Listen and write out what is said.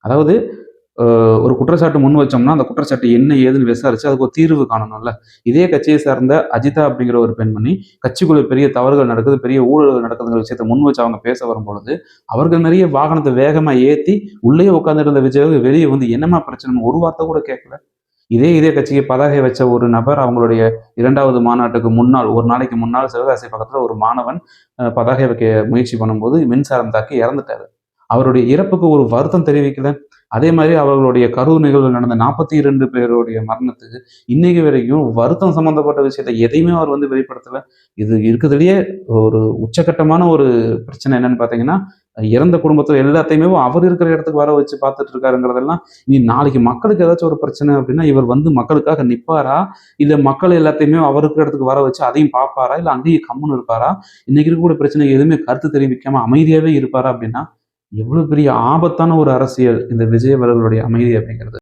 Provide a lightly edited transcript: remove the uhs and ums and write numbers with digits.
அதாவது ஒரு குற்றச்சாட்டு முன் வச்சோம்னா, அந்த குற்றச்சாட்டு என்ன ஏதுன்னு விசாரிச்சு அதுக்கு ஒரு தீர்வு காணணும்ல. இதே கட்சியை சார்ந்த அஜிதா அப்படிங்கிற ஒரு பெண்மணி, கட்சிக்குள்ள பெரிய தவறுகள் நடக்குது, பெரிய ஊழல்கள் நடக்குதுங்கிற விஷயத்த முன் வச்சு அவங்க பேச வரும்பொழுது, அவர்கள் நிறைய வாகனத்த வேகமா ஏத்தி, உள்ளேயே உட்கார்ந்திருந்த விஜய் வெளிய வந்து என்னம்மா பிரச்சனைன்னு ஒரு வார்த்தை கூட கேட்கல. இதே கட்சிக்கு பதாகை வச்ச ஒரு நபர் அவங்களுடைய 2வது மாநாட்டுக்கு முன்னாள், ஒரு நாளைக்கு முன்னால் சிவகாசி பக்கத்துல ஒரு மாணவன் பதாகை வைக்க முயற்சி பண்ணும்போது மின்சாரம் தாக்கி இறந்துட்டாரு. அவருடைய இறப்புக்கு ஒரு வருத்தம் தெரிவிக்கல. அதே மாதிரி அவர்களுடைய கரூர் நிகழ்வு நடந்த 42 பேருடைய மரணத்துக்கு இன்னைக்கு வரைக்கும் வருத்தம் சம்பந்தப்பட்ட விஷயத்த எதையுமே அவர் வந்து வெளிப்படுத்தல. இது இருக்கிறதுலயே ஒரு உச்சகட்டமான ஒரு பிரச்சனை என்னன்னு பார்த்தீங்கன்னா, இறந்த குடும்பத்துல எல்லாத்தையுமே அவர் இருக்கிற இடத்துக்கு வர வச்சு பார்த்துட்டு இருக்காருங்கிறதெல்லாம், இனி நாளைக்கு மக்களுக்கு ஏதாச்சும் ஒரு பிரச்சனை அப்படின்னா, இவர் வந்து மக்களுக்காக நிப்பாரா? இல்ல மக்கள் எல்லாத்தையுமே அவர் இருக்கிற இடத்துக்கு வர வச்சு அதையும் பார்ப்பாரா? இல்ல அங்கேயே கம்முனு இருப்பாரா? இன்னைக்கு இருக்கக்கூடிய பிரச்சனைக்கு எதுவுமே கருத்து தெரிவிக்காம அமைதியாவே இருப்பாரா? அப்படின்னா, எவ்வளவு பெரிய ஆபத்தான ஒரு அரசியல் இந்த விஜய் அவர்களுடைய அமைதி அப்படிங்கிறது.